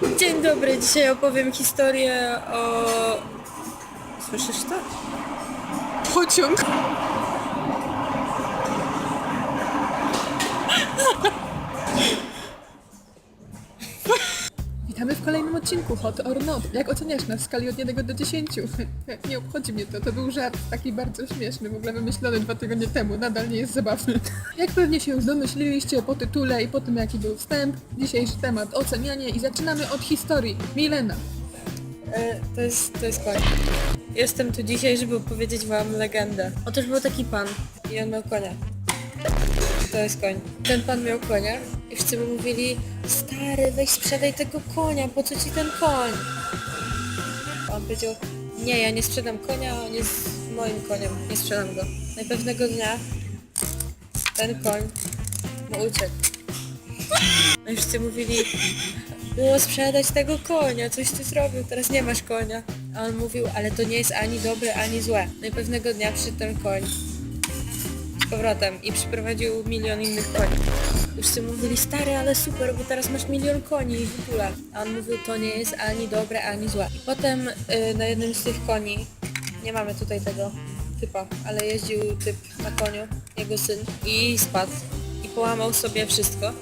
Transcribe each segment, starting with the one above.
Dzień dobry, dzisiaj opowiem historię o... Słyszysz to? Pociąg. Witamy w kolejnym odcinku Hot or Not. Jak oceniasz nas w skali od 1 do 10? Nie obchodzi mnie to, to był żart taki bardzo śmieszny, w ogóle wymyślony 2 tygodnie temu, nadal nie jest zabawny. Jak pewnie się już domyśliliście po tytule i po tym jaki był wstęp, dzisiejszy temat ocenianie i zaczynamy od historii. Milena. To jest koń. Jestem tu dzisiaj, żeby opowiedzieć wam legendę. Otóż był taki pan i on miał konia. To jest koń. Ten pan miał konia i wszyscy mu mówili: stary, weź sprzedaj tego konia, po co ci ten koń? A on powiedział: nie, ja nie sprzedam konia, on jest moim koniem, nie sprzedam go. No i pewnego dnia ten koń mu uciekł. No i wszyscy mówili: było sprzedać tego konia, coś ty zrobił, teraz nie masz konia. A on mówił: ale to nie jest ani dobre, ani złe. No i pewnego dnia przyszedł ten koń z powrotem i przyprowadził 1 000 000 innych koni. Już wszyscy mówili: stary, ale super, bo teraz masz 1 000 000 koni i w ogóle. A on mówił: to nie jest ani dobre, ani złe. I potem na jednym z tych koni, nie mamy tutaj tego typa, ale jeździł typ na koniu, jego syn, i spadł i połamał sobie wszystko.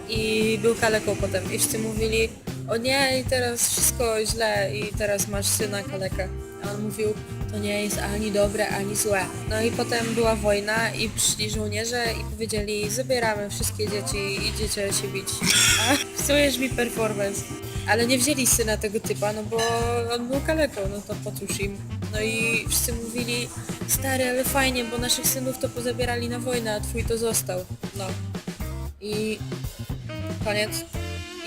I był kaleką potem i wszyscy mówili: o nie, i teraz wszystko źle i teraz masz syna kalekę. A on mówił: to nie jest ani dobre, ani złe. No i potem była wojna i przyszli żołnierze i powiedzieli: zabieramy wszystkie dzieci, idziecie się bić. A psujesz mi performance. Ale nie wzięli syna tego typa, no bo on był kaleką, no to po cóż im. No i wszyscy mówili: stary, ale fajnie, bo naszych synów to pozabierali na wojnę, a twój to został. No. I koniec.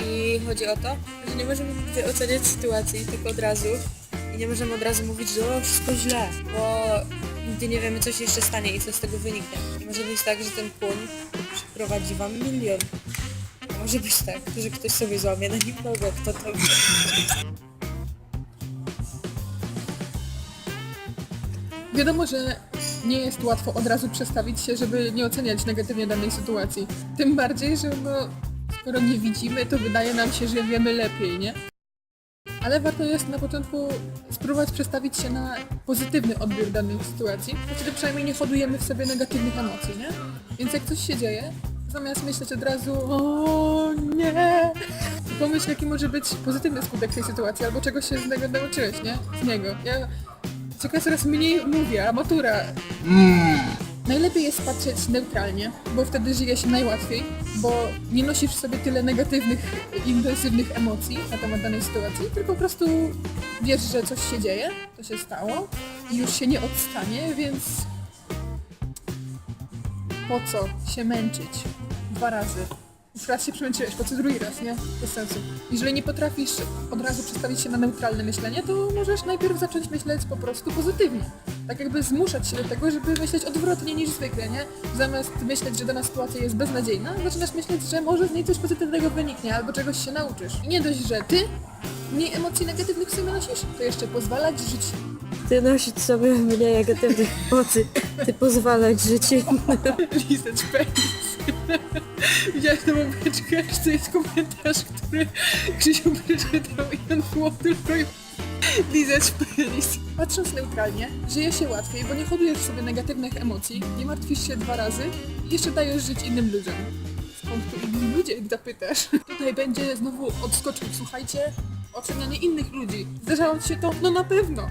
I chodzi o to, że nie możemy oceniać sytuacji tylko od razu i nie możemy od razu mówić, że o, wszystko źle, bo nigdy nie wiemy, co się jeszcze stanie i co z tego wyniknie. I może być tak, że ten płyn przyprowadzi wam 1 000 000. A może być tak, że ktoś sobie złamie na nim nogę, kto to wie. Wiadomo, że nie jest łatwo od razu przestawić się, żeby nie oceniać negatywnie danej sytuacji. Tym bardziej, że skoro nie widzimy, to wydaje nam się, że wiemy lepiej, nie? Ale warto jest na początku spróbować przestawić się na pozytywny odbiór danej sytuacji, bo wtedy przynajmniej nie hodujemy w sobie negatywnych emocji, nie? Więc jak coś się dzieje, zamiast myśleć od razu: o nie, to pomyśl, jaki może być pozytywny skutek tej sytuacji, albo czegoś się z tego nauczyłeś, nie? Z niego. Ja coraz mniej mówię, a matura. Najlepiej jest patrzeć neutralnie, bo wtedy żyje się najłatwiej, bo nie nosisz w sobie tyle negatywnych, intensywnych emocji na temat danej sytuacji, tylko po prostu wiesz, że coś się dzieje, to się stało i już się nie odstanie, więc po co się męczyć 2 razy? Już raz się przemęczyłeś, po co drugi raz, nie? Bez sensu. Jeżeli nie potrafisz od razu przestawić się na neutralne myślenie, to możesz najpierw zacząć myśleć po prostu pozytywnie. Tak jakby zmuszać się do tego, żeby myśleć odwrotnie niż zwykle, nie? Zamiast myśleć, że dana sytuacja jest beznadziejna, zaczynasz myśleć, że może z niej coś pozytywnego wyniknie, albo czegoś się nauczysz. I nie dość, że ty mniej emocji negatywnych w sobie nosisz, to jeszcze pozwalać żyć. Ty nosić sobie mniej negatywnych emocji, ty pozwalać żyć innym. Lizać penis. Widziałeś tę łapeczkę, że to jest komentarz, który Krzysiu przeczytał i on było tylko lizać penis. Patrząc neutralnie, żyje się łatwiej, bo nie hodujesz w sobie negatywnych emocji, nie martwisz się 2 razy i jeszcze dajesz żyć innym ludziom. Skąd tu inni ludzie, jak zapytasz? Tutaj będzie znowu odskoczył, słuchajcie, ocenianie innych ludzi. Zdarzało ci się to? No na pewno!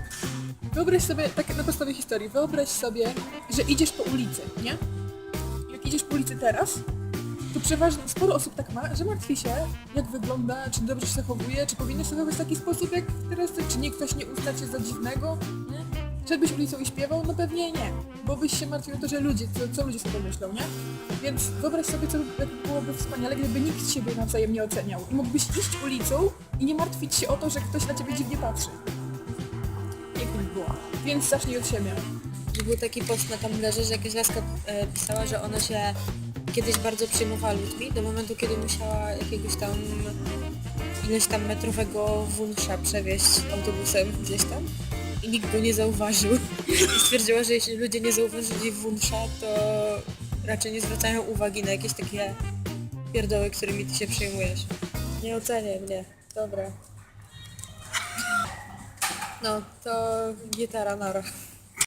Wyobraź sobie, tak na podstawie historii, wyobraź sobie, że idziesz po ulicy, nie? Jak idziesz po ulicy teraz, to przeważnie sporo osób tak ma, że martwi się, jak wygląda, czy dobrze się zachowuje, czy powinno się zachowywać w taki sposób, jak teraz, czy nie ktoś nie uzna cię za dziwnego, nie? Żebyś ulicą i śpiewał? No pewnie nie, bo byś się martwił o to, że ludzie, co ludzie sobie myślą, nie? Więc wyobraź sobie, jak byłoby wspaniale, gdyby nikt ciebie nawzajem nie oceniał i mógłbyś iść ulicą i nie martwić się o to, że ktoś na ciebie dziwnie patrzy. Pięknie by było. Więc zacznij od siebie. Że był taki post na Tumblrze, że jakaś laska pisała, że ona się kiedyś bardzo przejmowała ludźmi, do momentu, kiedy musiała jakiegoś tam ileś tam metrowego wunsza przewieźć autobusem gdzieś tam i nikt go nie zauważył. I stwierdziła, że jeśli ludzie nie zauważyli wunsza, to raczej nie zwracają uwagi na jakieś takie pierdoły, którymi ty się przejmujesz. Nie oceniaj mnie. Dobra. No, to gitara nara.